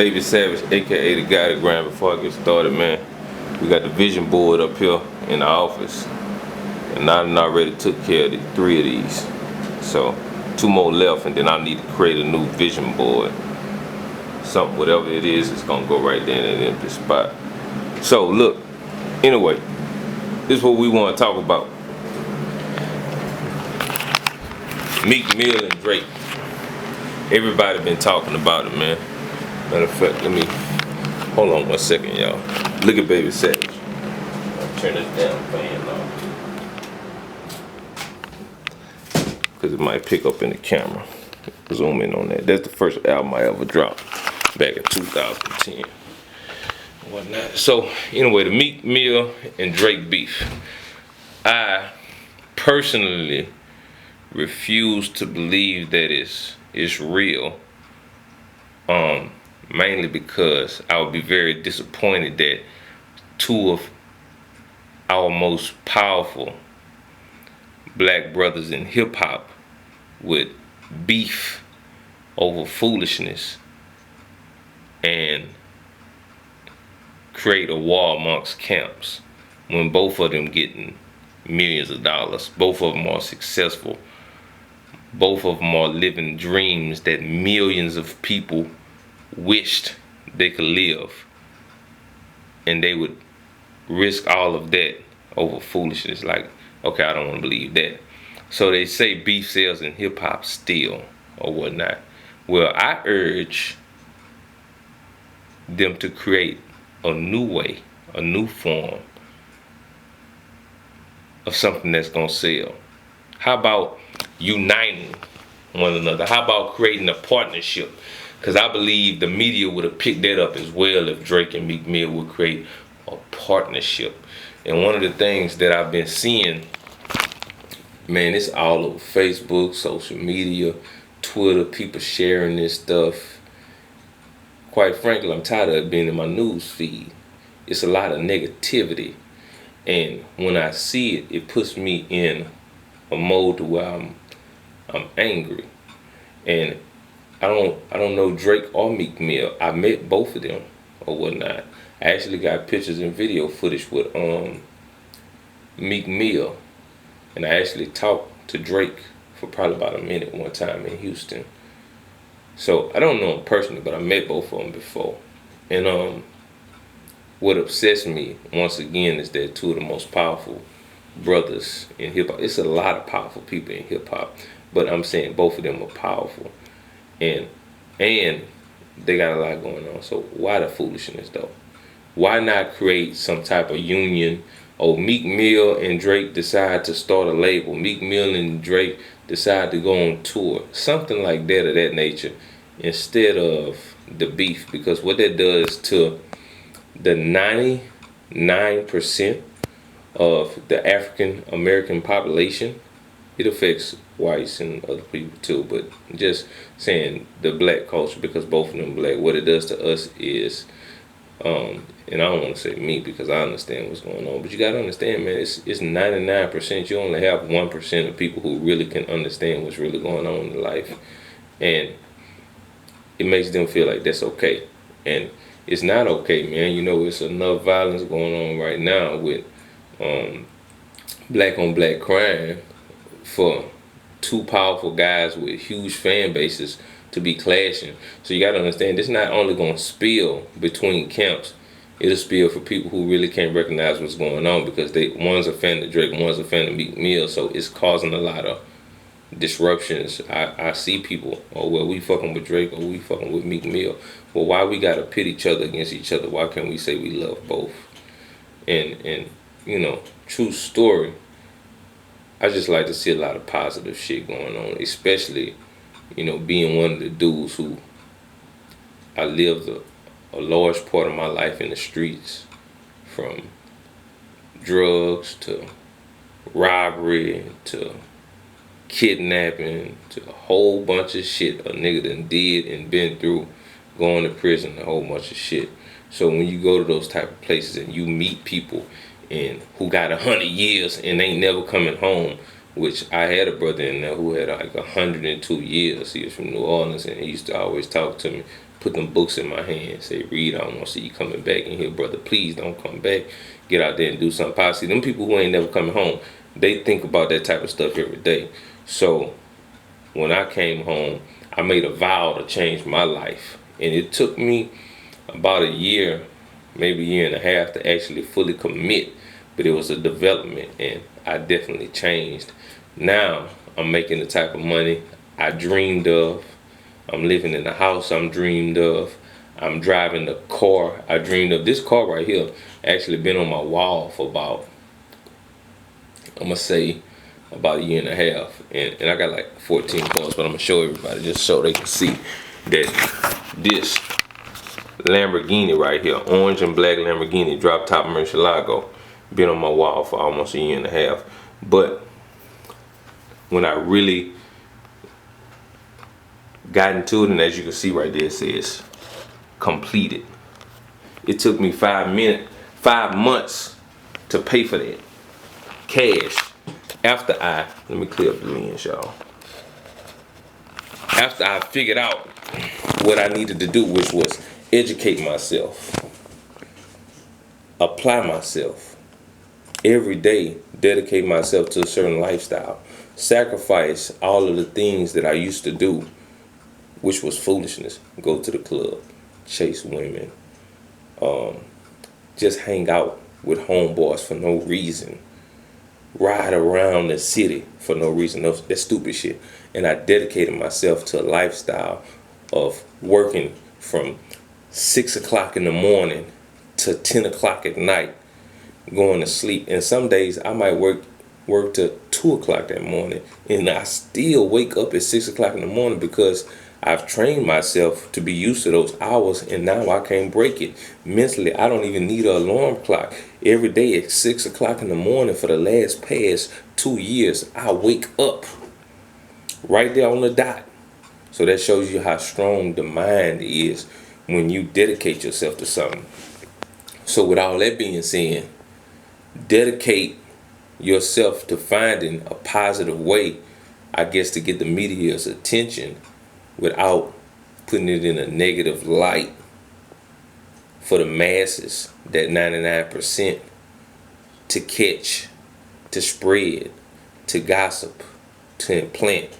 Baby Savage, aka the guy that grind. Before I get started, man, we got the vision board up here in the office, and I done already took care of the 3 of these. So 2 more left, and then I need to create a new vision board. Something, whatever it is, it's gonna go right there in an empty spot. So look, anyway, this is what we want to talk about. Meek Mill and Drake. Everybody been talking about it, man. Matter of fact, let me hold on 1 second, y'all. Look at Baby Savage. I'll turn this damn fan off because it might pick up in the camera. Zoom in on that. That's the first album I ever dropped back in 2010. Whatnot. So anyway, the Meek Mill and Drake beef. I personally refuse to believe that it's real. Mainly because I would be very disappointed that 2 of our most powerful black brothers in hip hop would beef over foolishness and create a war amongst camps when both of them getting millions of dollars. Both of them are successful. Both of them are living dreams that millions of people wished they could live, and they would risk all of that over foolishness. Like, okay, I don't want to believe that. So they say beef sells in hip hop still or whatnot. Well, I urge them to create a new way, a new form of something that's gonna sell. How about uniting one another? How about creating a partnership? Because I believe the media would have picked that up as well if Drake and Meek Mill would create a partnership. And one of the things that I've been seeing, man, it's all over Facebook, social media, Twitter, people sharing this stuff. Quite frankly, I'm tired of it being in my news feed. It's a lot of negativity. And when I see it, it puts me in a mode to where I'm angry. And I don't know Drake or Meek Mill. I met both of them or whatnot. I actually got pictures and video footage with Meek Mill, and I actually talked to Drake for probably about a minute one time in Houston. So I don't know him personally, but I met both of them before. And what upsets me once again is that 2 of the most powerful brothers in hip hop. It's a lot of powerful people in hip hop, but I'm saying both of them are powerful. And they got a lot going on. So why the foolishness though? Why not create some type of union? Oh, Meek Mill and Drake decide to start a label. Meek Mill and Drake decide to go on tour. Something like that of that nature instead of the beef. Because what that does to the 99% of the African American population, it affects whites and other people too, but just saying the black culture, because both of them black, what it does to us is, and I don't want to say me because I understand what's going on, but you got to understand, man, it's 99%. You only have 1% of people who really can understand what's really going on in life, and it makes them feel like that's okay, and it's not okay, man. You know, it's enough violence going on right now with black on black crime for 2 powerful guys with huge fan bases to be clashing. So you gotta understand, this not only gonna spill between camps, it'll spill for people who really can't recognize what's going on because one's a fan of Drake, one's a fan of Meek Mill, so it's causing a lot of disruptions. I see people, oh well, we fucking with Drake or we fucking with Meek Mill. Well, why we gotta pit each other against each other? Why can't we say we love both? And you know, true story, I just like to see a lot of positive shit going on, especially, you know, being one of the dudes who I lived a large part of my life in the streets, from drugs to robbery to kidnapping to a whole bunch of shit a nigga done did and been through, going to prison, a whole bunch of shit. So when you go to those type of places and you meet people and who got 100 years and ain't never coming home, which I had a brother in there who had like 102 years. He was from New Orleans and he used to always talk to me put them books in my hand, say, read, I don't want to see you coming back in here, brother. Please don't come back. Get out there and do something positive. Them people who ain't never coming home, they think about that type of stuff every day. So when I came home, I made a vow to change my life. And it took me about a year, maybe a year and a half to actually fully commit. But it was a development, and I definitely changed. Now I'm making the type of money I dreamed of. I'm living in the house I'm dreamed of. I'm driving the car I dreamed of. This car right here actually been on my wall for about, I'm gonna say, about a year and a half. And I got like 14 cars, but I'm gonna show everybody just so they can see that this Lamborghini right here, orange and black Lamborghini, drop top Murcielago, been on my wall for almost a year and a half. But when I really got into it, and as you can see right there, it says completed. It took me 5 months to pay for that cash. After let me clear up the lens, y'all. After I figured out what I needed to do, which was educate myself, apply myself, every day dedicate myself to a certain lifestyle, sacrifice all of the things that I used to do, which was foolishness. Go to the club, chase women, just hang out with homeboys for no reason, ride around the city for no reason, that stupid shit. And I dedicated myself to a lifestyle of working from 6 o'clock in the morning to 10 o'clock at night, going to sleep. And some days I might work till 2 o'clock that morning, and I still wake up at 6 o'clock in the morning because I've trained myself to be used to those hours, and now I can't break it. Mentally, I don't even need an alarm clock. Every day at 6 o'clock in the morning for the past 2 years, I wake up right there on the dot. So that shows you how strong the mind is when you dedicate yourself to something. So with all that being said, dedicate yourself to finding a positive way, I guess, to get the media's attention without putting it in a negative light for the masses, that 99%, to catch, to spread, to gossip, to implant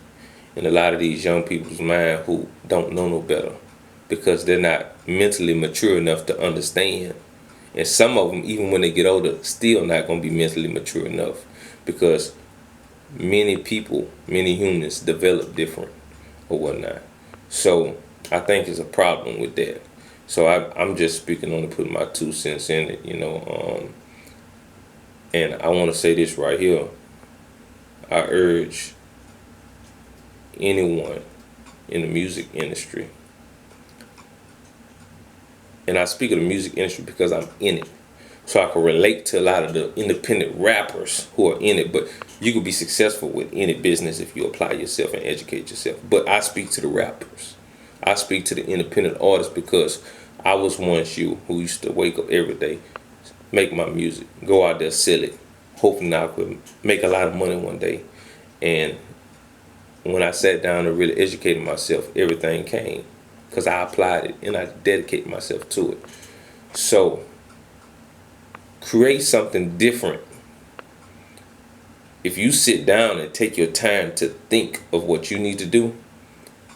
in a lot of these young people's mind who don't know no better because they're not mentally mature enough to understand. And some of them, even when they get older, still not going to be mentally mature enough because many people, many humans develop different or whatnot. So I think it's a problem with that. So I'm just speaking on to put my 2 cents in it, and I want to say this right here. I urge anyone in the music industry, and I speak of the music industry because I'm in it, so I can relate to a lot of the independent rappers who are in it. But you can be successful with any business if you apply yourself and educate yourself. But I speak to the rappers. I speak to the independent artists because I was once you who used to wake up every day, make my music, go out there, sell it, hoping I could make a lot of money one day. And when I sat down and really educated myself, everything came because I applied it and I dedicated myself to it. So create something different. If you sit down and take your time to think of what you need to do,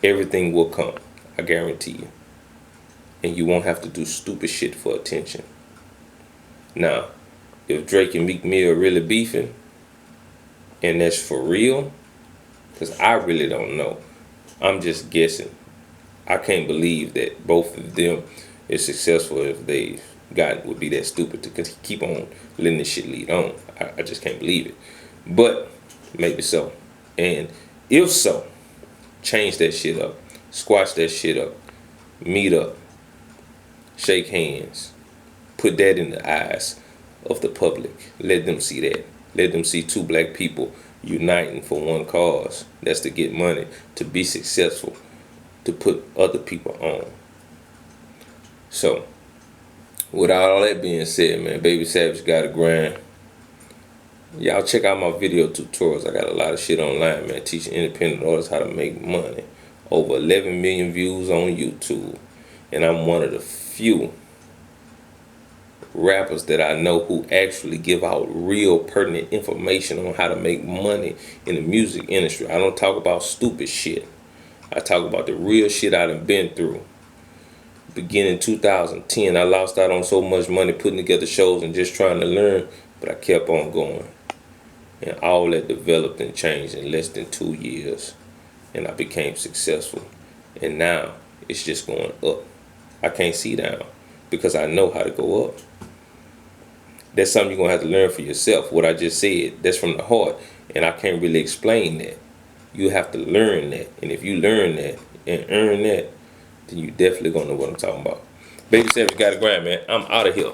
everything will come. I guarantee you. And you won't have to do stupid shit for attention. Now, if Drake and Meek Mill are really beefing, and that's for real, because I really don't know. I'm just guessing. I can't believe that both of them is successful if they would be that stupid to keep on letting this shit lead on. I just can't believe it. But maybe so. And if so, change that shit up. Squash that shit up. Meet up. Shake hands. Put that in the eyes of the public. Let them see that. Let them see 2 black people uniting for one cause. That's to get money, to be successful, to put other people on. So, with all that being said, man, Baby Savage got a grind. Y'all check out my video tutorials. I got a lot of shit online, man, teaching independent artists how to make money. Over 11 million views on YouTube. And I'm one of the few rappers that I know who actually give out real pertinent information on how to make money in the music industry. I don't talk about stupid shit. I talk about the real shit I done been through. Beginning 2010, I lost out on so much money putting together shows and just trying to learn, but I kept on going. And all that developed and changed in less than 2 years. And I became successful. And now it's just going up. I can't see down because I know how to go up. That's something you're going to have to learn for yourself. What I just said, that's from the heart. And I can't really explain that. You have to learn that. And if you learn that and earn that, then you definitely going to know what I'm talking about. Baby Savage got to grind, man. I'm out of here.